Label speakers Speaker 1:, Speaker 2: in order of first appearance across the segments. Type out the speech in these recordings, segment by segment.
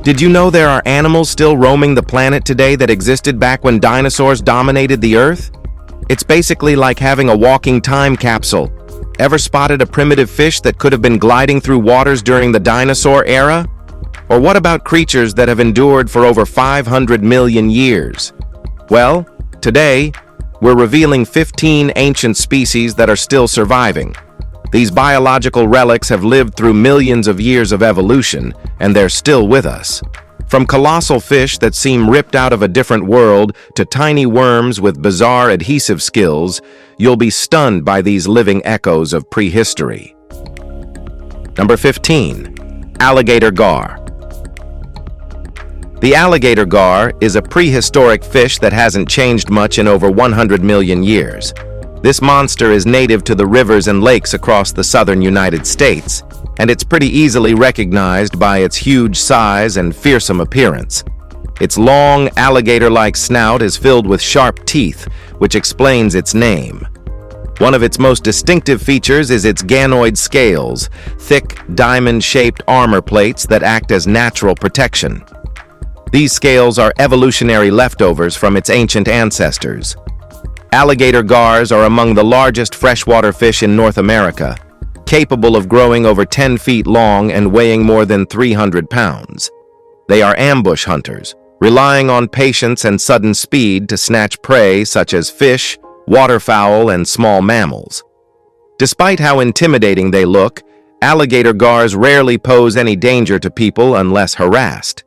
Speaker 1: Did you know there are animals still roaming the planet today that existed back when dinosaurs dominated the Earth? It's basically like having a walking time capsule. Ever spotted a primitive fish that could have been gliding through waters during the dinosaur era? Or what about creatures that have endured for over 500 million years? Well, today, we're revealing 15 ancient species that are still surviving. These biological relics have lived through millions of years of evolution, and they're still with us. From colossal fish that seem ripped out of a different world to tiny worms with bizarre adhesive skills, you'll be stunned by these living echoes of prehistory. Number 15. Alligator gar. The alligator gar is a prehistoric fish that hasn't changed much in over 100 million years. This monster is native to the rivers and lakes across the southern United States, and it's pretty easily recognized by its huge size and fearsome appearance. Its long, alligator-like snout is filled with sharp teeth, which explains its name. One of its most distinctive features is its ganoid scales, thick, diamond-shaped armor plates that act as natural protection. These scales are evolutionary leftovers from its ancient ancestors. Alligator gars are among the largest freshwater fish in North America, capable of growing over 10 feet long and weighing more than 300 pounds. They are ambush hunters, relying on patience and sudden speed to snatch prey such as fish, waterfowl, and small mammals. Despite how intimidating they look, alligator gars rarely pose any danger to people unless harassed.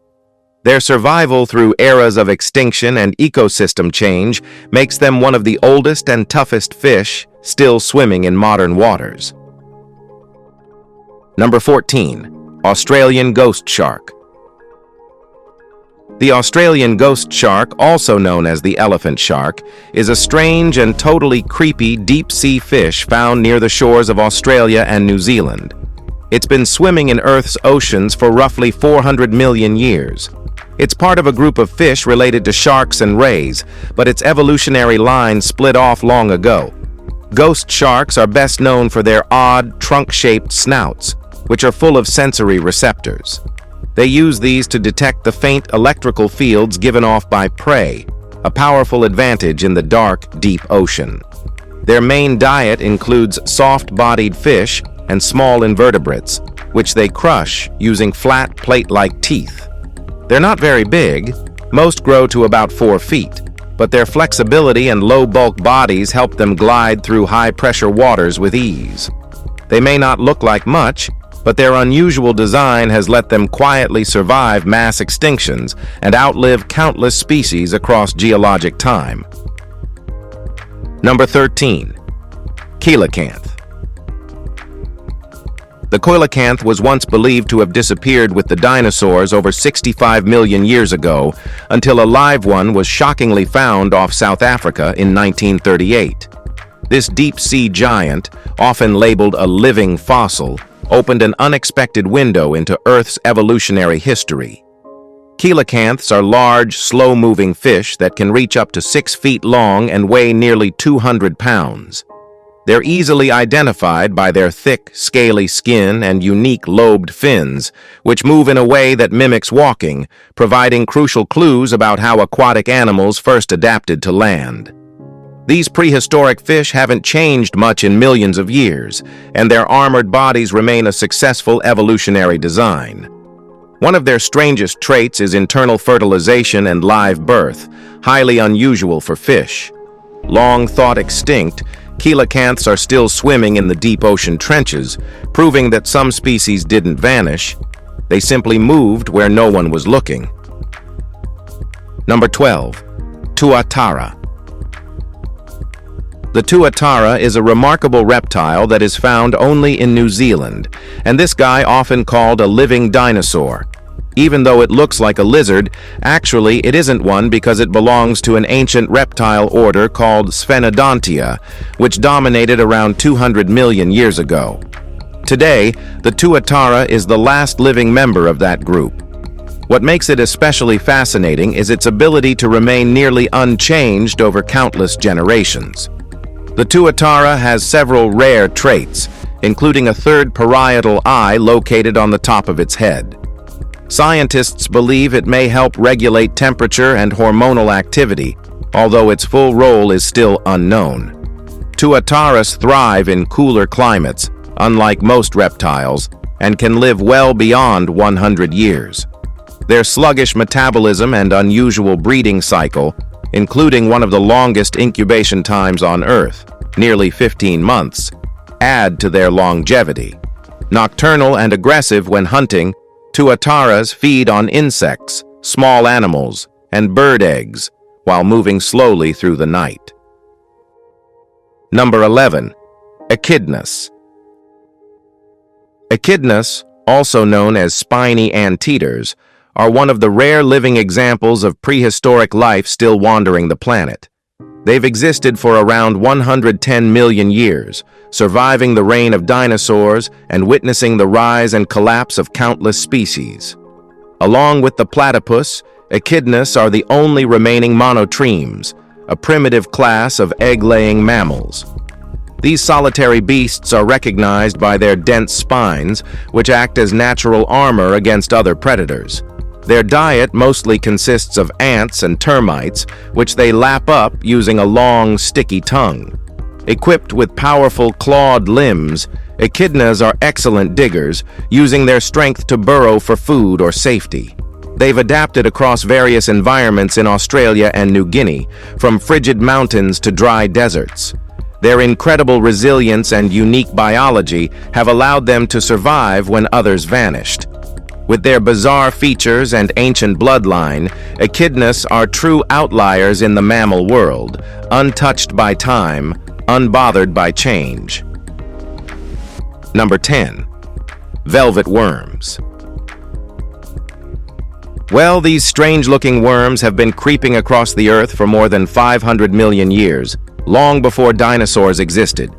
Speaker 1: Their survival through eras of extinction and ecosystem change makes them one of the oldest and toughest fish still swimming in modern waters. Number 14. Australian ghost shark. The Australian ghost shark, also known as the elephant shark, is a strange and totally creepy deep-sea fish found near the shores of Australia and New Zealand. It's been swimming in Earth's oceans for roughly 400 million years. It's part of a group of fish related to sharks and rays, but its evolutionary line split off long ago. Ghost sharks are best known for their odd, trunk-shaped snouts, which are full of sensory receptors. They use these to detect the faint electrical fields given off by prey, a powerful advantage in the dark, deep ocean. Their main diet includes soft-bodied fish and small invertebrates, which they crush using flat, plate-like teeth. They're not very big. Most grow to about 4 feet, but their flexibility and low-bulk bodies help them glide through high-pressure waters with ease. They may not look like much, but their unusual design has let them quietly survive mass extinctions and outlive countless species across geologic time. Number 13. Coelacanth. The coelacanth was once believed to have disappeared with the dinosaurs over 65 million years ago, until a live one was shockingly found off South Africa in 1938. This deep-sea giant, often labeled a living fossil, opened an unexpected window into Earth's evolutionary history. Coelacanths are large, slow-moving fish that can reach up to 6 feet long and weigh nearly 200 pounds. They're easily identified by their thick, scaly skin and unique lobed fins, which move in a way that mimics walking, providing crucial clues about how aquatic animals first adapted to land. These prehistoric fish haven't changed much in millions of years, and their armored bodies remain a successful evolutionary design. One of their strangest traits is internal fertilization and live birth, highly unusual for fish. Long thought extinct, coelacanths are still swimming in the deep ocean trenches, proving that some species didn't vanish. They simply moved where no one was looking. Number 12. Tuatara. The tuatara is a remarkable reptile that is found only in New Zealand, and this guy often called a living dinosaur. Even though it looks like a lizard, actually it isn't one because it belongs to an ancient reptile order called Sphenodontia, which dominated around 200 million years ago. Today, the tuatara is the last living member of that group. What makes it especially fascinating is its ability to remain nearly unchanged over countless generations. The tuatara has several rare traits, including a third parietal eye located on the top of its head. Scientists believe it may help regulate temperature and hormonal activity, although its full role is still unknown. Tuataras thrive in cooler climates, unlike most reptiles, and can live well beyond 100 years. Their sluggish metabolism and unusual breeding cycle, including one of the longest incubation times on Earth, nearly 15 months, add to their longevity. Nocturnal and aggressive when hunting, tuataras feed on insects, small animals, and bird eggs while moving slowly through the night. Number 11. Echidnas. Echidnas, also known as spiny anteaters, are one of the rare living examples of prehistoric life still wandering the planet. They've existed for around 110 million years, surviving the reign of dinosaurs and witnessing the rise and collapse of countless species. Along with the platypus, echidnas are the only remaining monotremes, a primitive class of egg-laying mammals. These solitary beasts are recognized by their dense spines, which act as natural armor against other predators. Their diet mostly consists of ants and termites, which they lap up using a long, sticky tongue. Equipped with powerful clawed limbs, echidnas are excellent diggers, using their strength to burrow for food or safety. They've adapted across various environments in Australia and New Guinea, from frigid mountains to dry deserts. Their incredible resilience and unique biology have allowed them to survive when others vanished. With their bizarre features and ancient bloodline, echidnas are true outliers in the mammal world, untouched by time, unbothered by change. Number 10. Velvet worms. Well, these strange-looking worms have been creeping across the Earth for more than 500 million years, long before dinosaurs existed.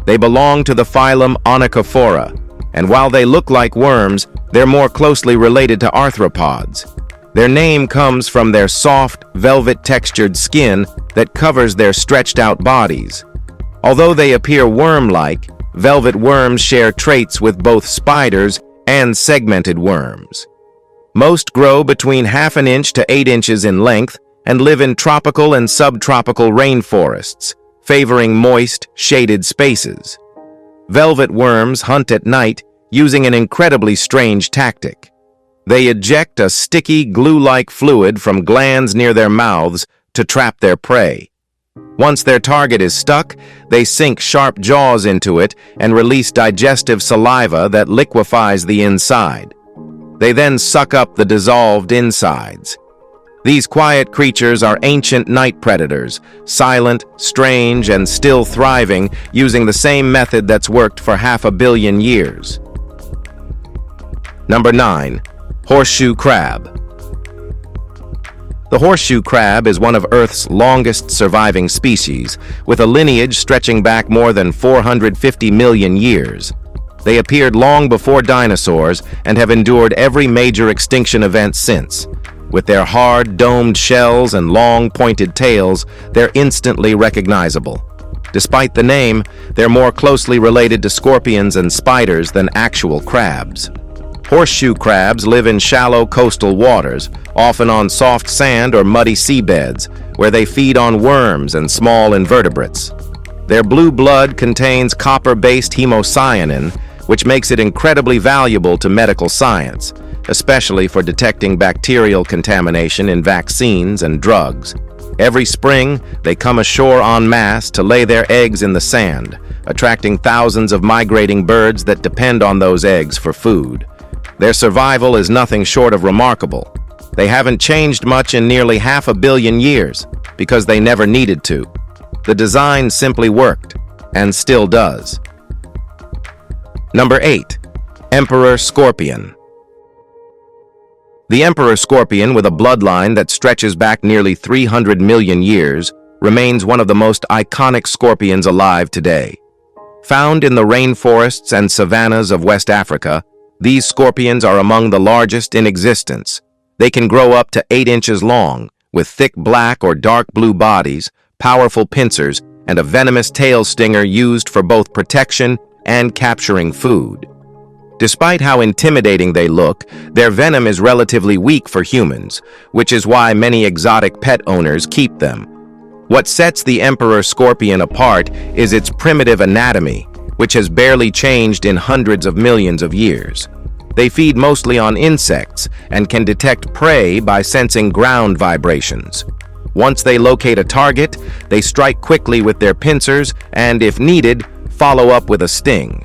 Speaker 1: They belong to the phylum Onychophora, and while they look like worms, they're more closely related to arthropods. Their name comes from their soft, velvet-textured skin that covers their stretched-out bodies. Although they appear worm-like, velvet worms share traits with both spiders and segmented worms. Most grow between half an inch to 8 inches in length and live in tropical and subtropical rainforests, favoring moist, shaded spaces. Velvet worms hunt at night using an incredibly strange tactic. They eject a sticky, glue-like fluid from glands near their mouths to trap their prey. Once their target is stuck, they sink sharp jaws into it and release digestive saliva that liquefies the inside. They then suck up the dissolved insides. These quiet creatures are ancient night predators, silent, strange, and still thriving, using the same method that's worked for 500 million years. Number 9. Horseshoe crab. The horseshoe crab is one of Earth's longest surviving species, with a lineage stretching back more than 450 million years. They appeared long before dinosaurs and have endured every major extinction event since. With their hard, domed shells and long, pointed tails, they're instantly recognizable. Despite the name, they're more closely related to scorpions and spiders than actual crabs. Horseshoe crabs live in shallow coastal waters, often on soft sand or muddy seabeds, where they feed on worms and small invertebrates. Their blue blood contains copper-based hemocyanin, which makes it incredibly valuable to medical science, especially for detecting bacterial contamination in vaccines and drugs. Every spring, they come ashore en masse to lay their eggs in the sand, attracting thousands of migrating birds that depend on those eggs for food. Their survival is nothing short of remarkable. They haven't changed much in nearly 500 million years because they never needed to. The design simply worked, and still does. Number 8. Emperor scorpion. The emperor scorpion, with a bloodline that stretches back nearly 300 million years, remains one of the most iconic scorpions alive today. Found in the rainforests and savannas of West Africa, these scorpions are among the largest in existence. They can grow up to 8 inches long, with thick black or dark blue bodies, powerful pincers, and a venomous tail stinger used for both protection and capturing food. Despite how intimidating they look, their venom is relatively weak for humans, which is why many exotic pet owners keep them. What sets the emperor scorpion apart is its primitive anatomy, which has barely changed in hundreds of millions of years. They feed mostly on insects and can detect prey by sensing ground vibrations. Once they locate a target, they strike quickly with their pincers and, if needed, follow up with a sting.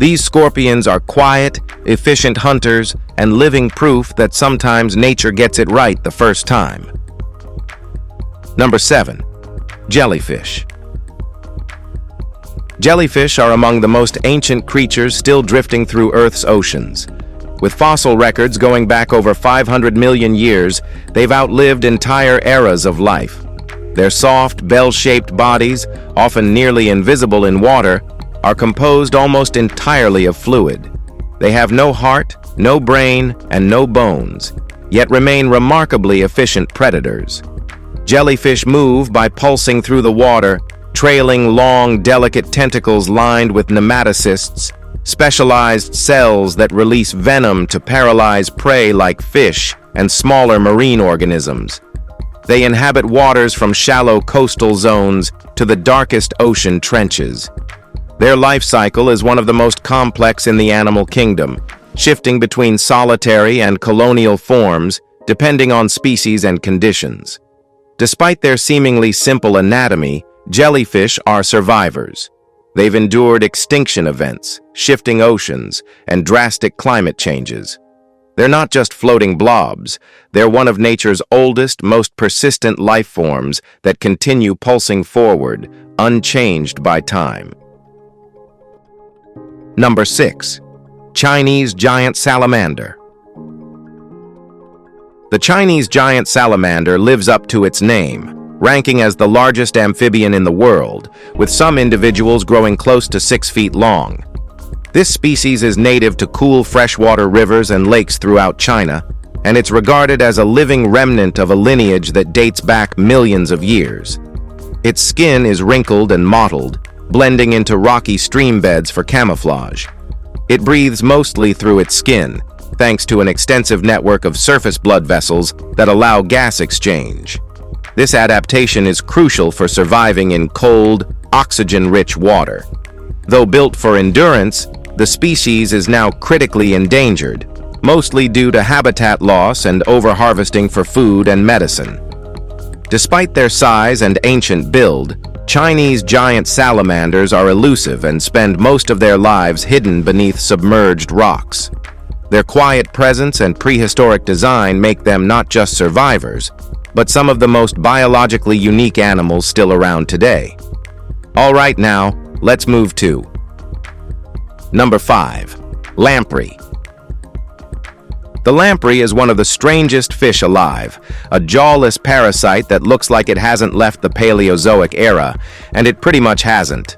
Speaker 1: These scorpions are quiet, efficient hunters and living proof that sometimes nature gets it right the first time. Number 7. Jellyfish. Jellyfish are among the most ancient creatures still drifting through Earth's oceans. With fossil records going back over 500 million years, they've outlived entire eras of life. Their soft, bell-shaped bodies, often nearly invisible in water, are composed almost entirely of fluid. They have no heart, no brain, and no bones, yet remain remarkably efficient predators. Jellyfish move by pulsing through the water, trailing long, delicate tentacles lined with nematocysts, specialized cells that release venom to paralyze prey like fish and smaller marine organisms. They inhabit waters from shallow coastal zones to the darkest ocean trenches. Their life cycle is one of the most complex in the animal kingdom, shifting between solitary and colonial forms depending on species and conditions. Despite their seemingly simple anatomy, jellyfish are survivors. They've endured extinction events, shifting oceans, and drastic climate changes. They're not just floating blobs, they're one of nature's oldest, most persistent life forms that continue pulsing forward, unchanged by time. Number 6. Chinese giant salamander. The Chinese giant salamander lives up to its name, ranking as the largest amphibian in the world, with some individuals growing close to 6 feet long. This species is native to cool freshwater rivers and lakes throughout China, and it's regarded as a living remnant of a lineage that dates back millions of years. Its skin is wrinkled and mottled, blending into rocky stream beds for camouflage. It breathes mostly through its skin, thanks to an extensive network of surface blood vessels that allow gas exchange. This adaptation is crucial for surviving in cold, oxygen-rich water. Though built for endurance, the species is now critically endangered, mostly due to habitat loss and overharvesting for food and medicine. Despite their size and ancient build, Chinese giant salamanders are elusive and spend most of their lives hidden beneath submerged rocks. Their quiet presence and prehistoric design make them not just survivors, but some of the most biologically unique animals still around today. All right, now, let's move to Number 5. Lamprey. The lamprey is one of the strangest fish alive, a jawless parasite that looks like it hasn't left the Paleozoic era, and it pretty much hasn't.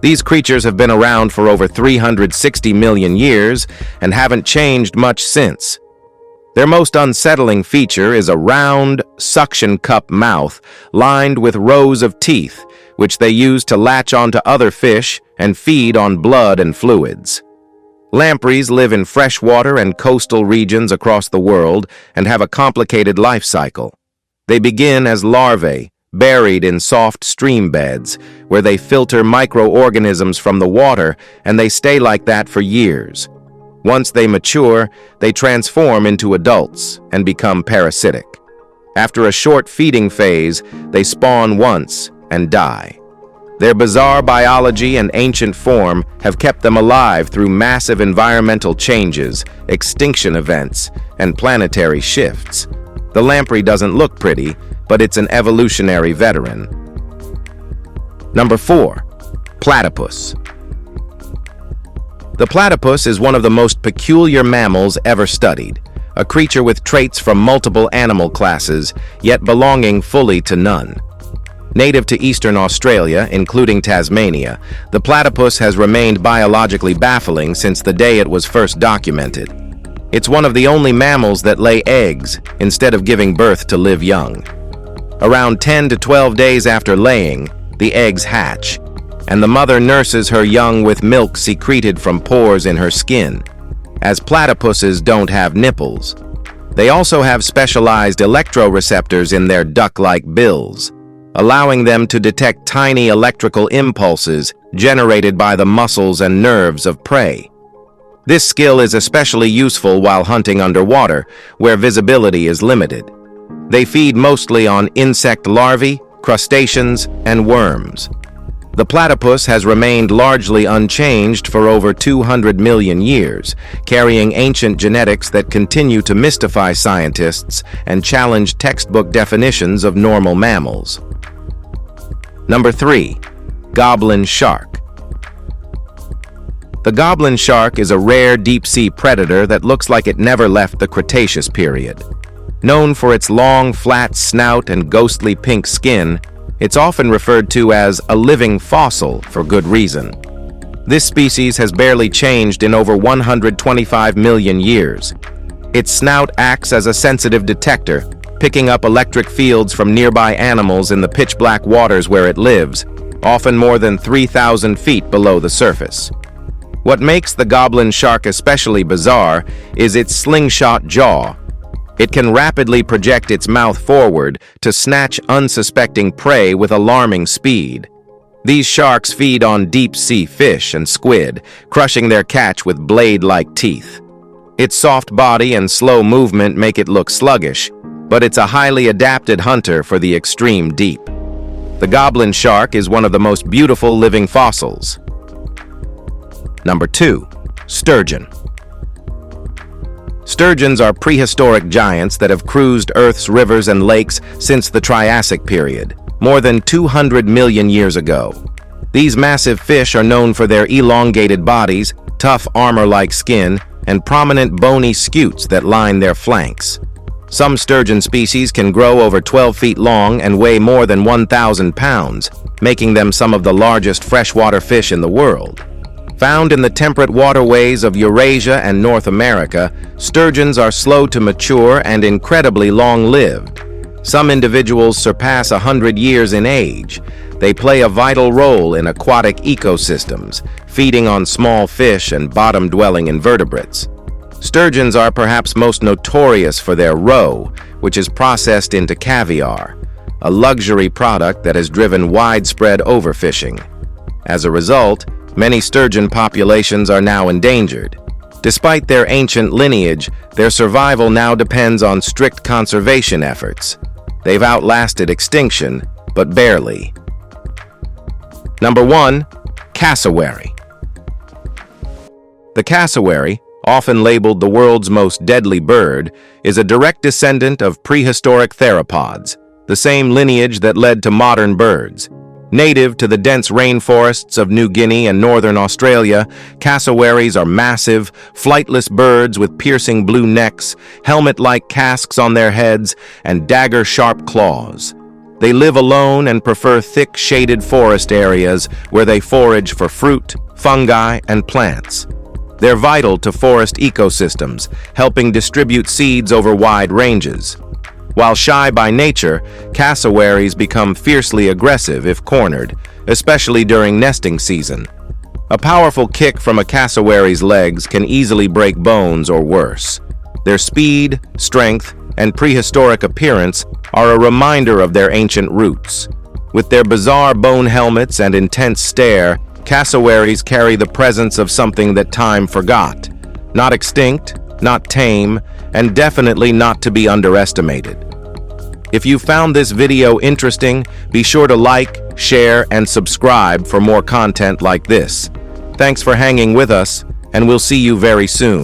Speaker 1: These creatures have been around for over 360 million years and haven't changed much since. Their most unsettling feature is a round, suction cup mouth lined with rows of teeth, which they use to latch onto other fish and feed on blood and fluids. Lampreys live in freshwater and coastal regions across the world and have a complicated life cycle. They begin as larvae, buried in soft stream beds, where they filter microorganisms from the water, and they stay like that for years. Once they mature, they transform into adults and become parasitic. After a short feeding phase, they spawn once and die. Their bizarre biology and ancient form have kept them alive through massive environmental changes, extinction events, and planetary shifts. The lamprey doesn't look pretty, but it's an evolutionary veteran. Number 4. Platypus. The platypus is one of the most peculiar mammals ever studied, a creature with traits from multiple animal classes, yet belonging fully to none. Native to eastern Australia, including Tasmania, the platypus has remained biologically baffling since the day it was first documented. It's one of the only mammals that lay eggs instead of giving birth to live young. Around 10 to 12 days after laying, the eggs hatch, and the mother nurses her young with milk secreted from pores in her skin. as platypuses don't have nipples. They also have specialized electroreceptors in their duck-like bills, allowing them to detect tiny electrical impulses generated by the muscles and nerves of prey. This skill is especially useful while hunting underwater, where visibility is limited. They feed mostly on insect larvae, crustaceans, and worms. The platypus has remained largely unchanged for over 200 million years, carrying ancient genetics that continue to mystify scientists and challenge textbook definitions of normal mammals. Number 3. Goblin shark. The goblin shark is a rare deep-sea predator that looks like it never left the Cretaceous period. Known for its long, flat snout and ghostly pink skin, it's often referred to as a living fossil for good reason. This species has barely changed in over 125 million years. Its snout acts as a sensitive detector, picking up electric fields from nearby animals in the pitch-black waters where it lives, often more than 3,000 feet below the surface. What makes the goblin shark especially bizarre is its slingshot jaw. It can rapidly project its mouth forward to snatch unsuspecting prey with alarming speed. These sharks feed on deep-sea fish and squid, crushing their catch with blade-like teeth. Its soft body and slow movement make it look sluggish, but it's a highly adapted hunter for the extreme deep. The goblin shark is one of the most beautiful living fossils. Number 2. Sturgeon. Sturgeons are prehistoric giants that have cruised Earth's rivers and lakes since the Triassic period, more than 200 million years ago. These massive fish are known for their elongated bodies, tough armor-like skin, and prominent bony scutes that line their flanks. Some sturgeon species can grow over 12 feet long and weigh more than 1,000 pounds, making them some of the largest freshwater fish in the world. Found in the temperate waterways of Eurasia and North America, sturgeons are slow to mature and incredibly long-lived. Some individuals surpass 100 years in age. They play a vital role in aquatic ecosystems, feeding on small fish and bottom-dwelling invertebrates. Sturgeons are perhaps most notorious for their roe, which is processed into caviar, a luxury product that has driven widespread overfishing. As a result, many sturgeon populations are now endangered. Despite their ancient lineage, their survival now depends on strict conservation efforts. They've outlasted extinction, but barely. Number 1. Cassowary. The cassowary, often labeled the world's most deadly bird, is a direct descendant of prehistoric theropods, the same lineage that led to modern birds. Native to the dense rainforests of New Guinea and northern Australia, cassowaries are massive, flightless birds with piercing blue necks, helmet-like casques on their heads, and dagger-sharp claws. They live alone and prefer thick, shaded forest areas where they forage for fruit, fungi, and plants. They're vital to forest ecosystems, helping distribute seeds over wide ranges. While shy by nature, cassowaries become fiercely aggressive if cornered, especially during nesting season. A powerful kick from a cassowary's legs can easily break bones or worse. Their speed, strength, and prehistoric appearance are a reminder of their ancient roots. With their bizarre bone helmets and intense stare, cassowaries carry the presence of something that time forgot. Not extinct, not tame, and definitely not to be underestimated. If you found this video interesting, be sure to like, share, and subscribe for more content like this. Thanks for hanging with us, and we'll see you very soon.